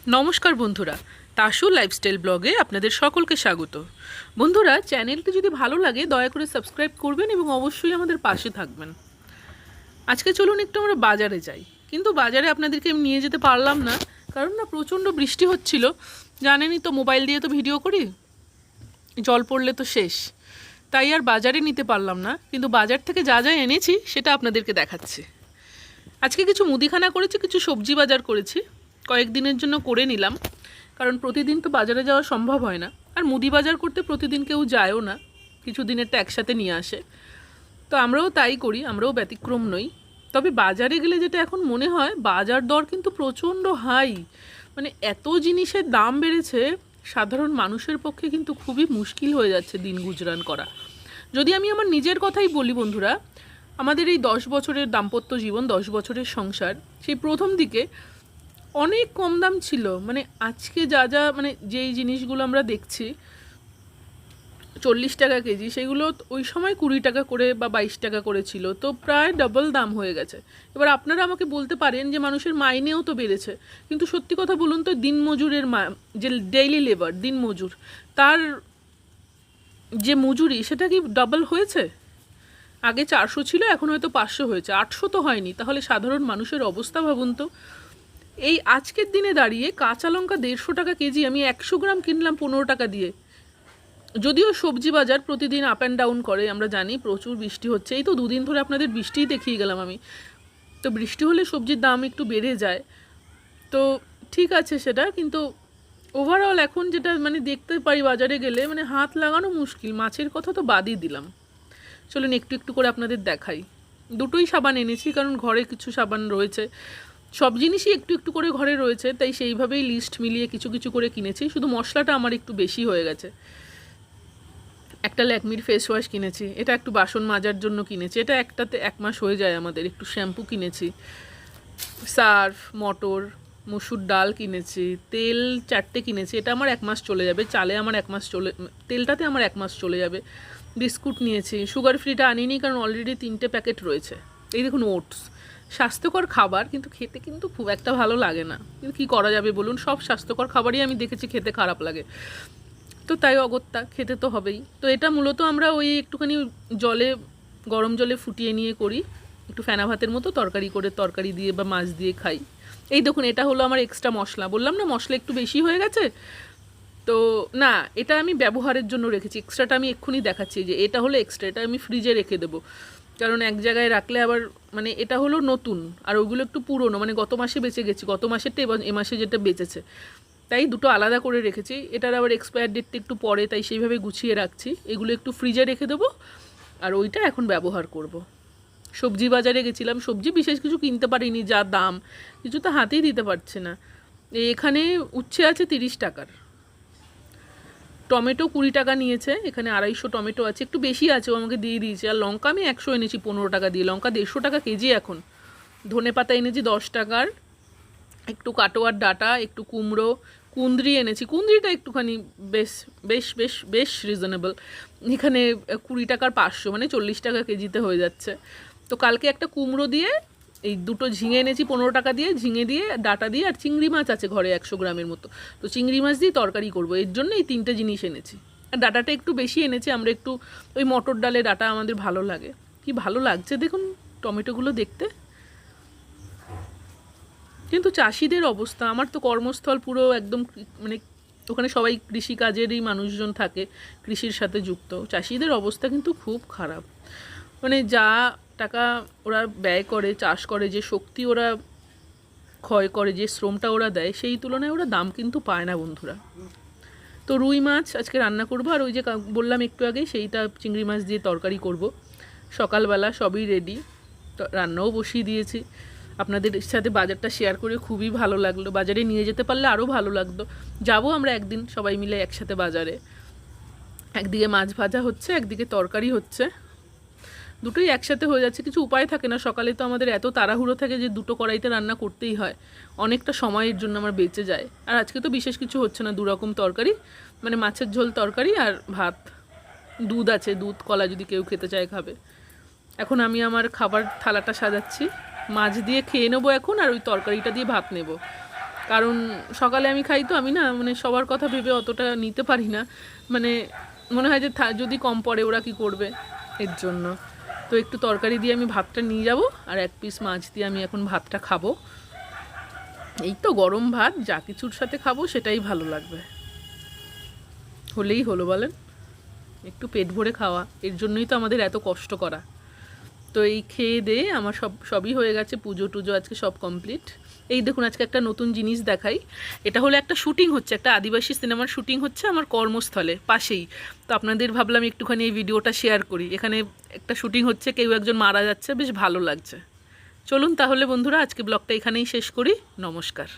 নমস্কার বন্ধুরা, তাসু লাইফস্টাইল ব্লগে আপনাদের সকলকে স্বাগত। বন্ধুরা, চ্যানেলটি যদি ভালো লাগে দয়া করে সাবস্ক্রাইব করবেন এবং অবশ্যই আমাদের পাশে থাকবেন। আজকে চলুন একটু আমরা বাজারে যাই, কিন্তু বাজারে আপনাদেরকে আমি নিয়ে যেতে পারলাম না, কারণ না প্রচণ্ড বৃষ্টি হচ্ছিল। জানেনই তো, মোবাইল দিয়ে তো ভিডিও করি, জল পড়লে তো শেষ, তাই আর বাজারে নিতে পারলাম না। কিন্তু বাজার থেকে যা যা এনেছি সেটা আপনাদেরকে দেখাচ্ছি। আজকে কিছু মুদিখানা করেছি, কিছু সবজি বাজার করেছি, কয়েকদিনের জন্য করে নিলাম, কারণ প্রতিদিন তো বাজারে যাওয়া সম্ভব হয় না, আর মুদি বাজার করতে প্রতিদিন কেউ যায়ও না, কিছু দিনেরটা একসাথে নিয়ে আসে। তো আমরাও তাই করি, আমরাও ব্যতিক্রম নই। তবে বাজারে গেলে যেটা এখন মনে হয়, বাজার দর কিন্তু প্রচণ্ড হাই, মানে এত জিনিসের দাম বেড়েছে, সাধারণ মানুষের পক্ষে কিন্তু খুবই মুশকিল হয়ে যাচ্ছে দিন গুজরান করা। যদি আমি আমার নিজের কথাই বলি বন্ধুরা, আমাদের এই 10 বছরের দাম্পত্য জীবন, 10 বছরের সংসার, সেই প্রথম দিকে অনেক কম দাম ছিল। মানে আজকে যা যা মানে যেই জিনিসগুলো আমরা দেখছি 40 টাকা কেজি, সেগুলো ওই সময় 20 টাকা করে বা 22 টাকা করে ছিল, তো প্রায় ডাবল দাম হয়ে গেছে। এবার আপনারা আমাকে বলতে পারেন যে মানুষের মাইনেও তো বেড়েছে, কিন্তু সত্যি কথা বলুন তো, দিনমজুরের যে ডেইলি লেবার, দিনমজুর, তার যে মজুরি সেটা কি ডাবল হয়েছে? আগে 400 ছিল, এখন হয়তো 500 হয়েছে, 800 তো হয়নি। তাহলে সাধারণ মানুষের অবস্থা ভাবুন তো। এই আজকের দিনে দাঁড়িয়ে কাঁচা লঙ্কা 150 টাকা কেজি, আমি 100 গ্রাম কিনলাম 15 টাকা দিয়ে। যদিও সবজি বাজার প্রতিদিন আপ অ্যান্ড ডাউন করে, আমরা জানি প্রচুর বৃষ্টি হচ্ছে, এই তো দুদিন ধরে আপনাদের বৃষ্টিই দেখিয়ে গেলাম আমি। তো বৃষ্টি হলে সবজির দাম একটু বেড়ে যায়, তো ঠিক আছে সেটা, কিন্তু ওভারঅল এখন যেটা মানে দেখতে পাই বাজারে গেলে, মানে হাত লাগানো মুশকিল। মাছের কথা তো বাদই দিলাম। চলুন একটু একটু করে আপনাদের দেখাই। দুটোই সাবান এনেছি, কারণ ঘরে কিছু সাবান রয়েছে, সব জিনিসই একটু একটু করে ঘরে রয়েছে, তাই সেইভাবেই লিস্ট মিলিয়ে কিছু কিছু করে কিনেছি। শুধু মশলাটা আমার একটু বেশি হয়ে গেছে। একটা ল্যাকমির ফেস ওয়াশ কিনেছি, এটা একটু বাসন মাজার জন্য কিনেছি, এটা একটাতে 1 মাস হয়ে যায় আমাদের। একটু শ্যাম্পু কিনেছি, সার্ফ, মটর, মসুর ডাল কিনেছি, তেল 4টে কিনেছি, এটা আমার 1 মাস চলে যাবে। চালে আমার 1 মাস চলে, তেলটাতে আমার 1 মাস চলে যাবে। বিস্কুট নিয়েছি, সুগার ফ্রিটা আনিনি কারণ অলরেডি 3টে প্যাকেট রয়েছে। এই দেখুন ওটস, স্বাস্থ্যকর খাবার, কিন্তু খেতে কিন্তু খুব একটা ভালো লাগে না। কিন্তু কী করা যাবে বলুন, সব স্বাস্থ্যকর খাবারই আমি দেখেছি খেতে খারাপ লাগে, তো তাই অগত্যা খেতে তো হবেই। তো এটা মূলত আমরা ওই একটুখানি জলে, গরম জলে ফুটিয়ে নিয়ে করি, একটু ফেনা ভাতের মতো তরকারি করে, তরকারি দিয়ে বা মাছ দিয়ে খাই। এই দেখুন, এটা হলো আমার এক্সট্রা মশলা, বললাম না মশলা একটু বেশি হয়ে গেছে। তো না, এটা আমি ব্যবহারের জন্য রেখেছি, এক্সট্রাটা আমি এক্ষুনি দেখাচ্ছি যে এটা হলো এক্সট্রা, এটা আমি ফ্রিজে রেখে দেবো, কারণ এক জায়গায় রাখলে আবার মানে এটা হলো নতুন, আর ওইগুলো একটু পুরনো, মানে গত মাসে বেঁচে গেছি, গত মাসেরটা এবং এ মাসে যেটা বেঁচেছে, তাই দুটো আলাদা করে রেখেছি। এটার আবার এক্সপায়ার ডেটটা একটু পরে, তাই সেইভাবে গুছিয়ে রাখছি। এগুলো একটু ফ্রিজে রেখে দেবো, আর ওইটা এখন ব্যবহার করব। সবজি বাজারে গেছিলাম, সবজি বিশেষ কিছু কিনতে পারিনি, যা দাম, কিছু তো হাতেই দিতে পারছে না। এখানে উচ্ছে আছে 30 টাকার, টমেটো 20 টাকা নিয়েছে, এখানে 250 টমেটো আছে, একটু বেশি আছে, ও আমাকে দিয়ে দিয়েছে। আর লঙ্কা আমি 100 এনেছি 15 টাকা দিয়ে, লঙ্কা 150 টাকা কেজি এখন। ধনে পাতা এনেছি 10 টাকার, একটু কাটোয়ার ডাঁটা, একটু কুমড়ো, কুঁদরি এনেছি, কুঁদরিটা একটুখানি বেশ বেশ বেশ বেশ রিজনেবল, এখানে 20 টাকার 500, মানে 40 টাকা কেজিতে হয়ে যাচ্ছে। তো কালকে একটা কুমড়ো দিয়ে, এই দুটো ঝিঙে এনেছি 15 টাকা দিয়ে, ঝিঙে দিয়ে, ডাঁটা দিয়ে, আর চিংড়ি মাছ আছে ঘরে 100 গ্রামের মতো, তো চিংড়ি মাছ দিয়ে তরকারি করবো, এর জন্য এই 3টে জিনিস এনেছি। আর ডাঁটাটা একটু বেশি এনেছি, আমরা একটু ওই মটর ডালে ডাঁটা আমাদের ভালো লাগে। কি ভালো লাগছে দেখুন টমেটোগুলো দেখতে। কিন্তু চাষিদের অবস্থা, আমার তো কর্মস্থল পুরো একদম মানে ওখানে সবাই কৃষিকাজেরই মানুষজন থাকে, কৃষির সাথে যুক্ত, চাষিদের অবস্থা কিন্তু খুব খারাপ। মানে যা টাকা ওরা ব্যয় করে, চাষ করে, যে শক্তি ওরা ক্ষয় করে, যে শ্রমটা ওরা দেয়, সেই তুলনায় ওরা দাম কিন্তু পায় না বন্ধুরা। তো রুই মাছ আজকে রান্না করব, আর ওই যে বললাম একটু আগে, সেইটা চিংড়ি মাছ দিয়ে তরকারি করব। সকালবেলা সবই রেডি, তো রান্নাও বসিয়ে দিয়েছি। আপনাদের সাথে বাজারটা শেয়ার করে খুবই ভালো লাগলো, বাজারে নিয়ে যেতে পারলে আরও ভালো লাগতো। যাবো আমরা একদিন সবাই মিলে একসাথে বাজারে, একদিকে মাছ ভাজা হচ্ছে, একদিকে তরকারি হচ্ছে, দুটোই একসাথে হয়ে যাচ্ছে। কিছু উপায় থাকে না, সকালে তো আমাদের এত তাড়াহুড়ো থাকে যে দুটো কড়াইতে রান্না করতেই হয়, অনেকটা সময়ের জন্য আমার বেঁচে যায়। আর আজকে তো বিশেষ কিছু হচ্ছে না, 2 রকম তরকারি, মানে মাছের ঝোল তরকারি আর ভাত, দুধ আছে, দুধ কলা যদি কেউ খেতে চায় খাবে। এখন আমি আমার খাবার থালাটা সাজাচ্ছি, মাছ দিয়ে খেয়ে নেবো এখন, আর ওই তরকারিটা দিয়ে ভাত নেব। কারণ সকালে আমি খাই তো, আমি না মানে সবার কথা ভেবে অতটা নিতে পারি না, মানে মনে হয় যে যদি কম পড়ে ওরা কি করবে, এর জন্য। তো একটু তরকারি দিয়ে আমি ভাতটা নিয়ে যাব, আর 1 পিস মাছ দিয়ে আমি এখন ভাতটা খাবো। এই তো গরম ভাত, যা কিছুর সাথে খাবো সেটাই ভালো লাগবে, হলেই হলো বলেন। একটু পেট ভরে খাওয়া, এর জন্যই তো আমাদের এত কষ্ট করা। তো এই খেয়ে দিয়ে আমার সবই হয়ে গেছে, পুজো টুজো আজকে সব কমপ্লিট। এই দেখুন আজকে একটা নতুন জিনিস দেখাই। এটা হলো একটা শুটিং হচ্ছে, একটা আদিবাসী সিনেমার শুটিং হচ্ছে আমার কর্মস্থলে পাশেই। তো আপনাদের ভাবলাম একটুখানি এই ভিডিওটা শেয়ার করি। এখানে একটা শুটিং হচ্ছে, কেউ একজন মারা যাচ্ছে, বেশ ভালো লাগছে। চলুন তাহলে বন্ধুরা, আজকে ব্লগটা এখানেই শেষ করি। নমস্কার।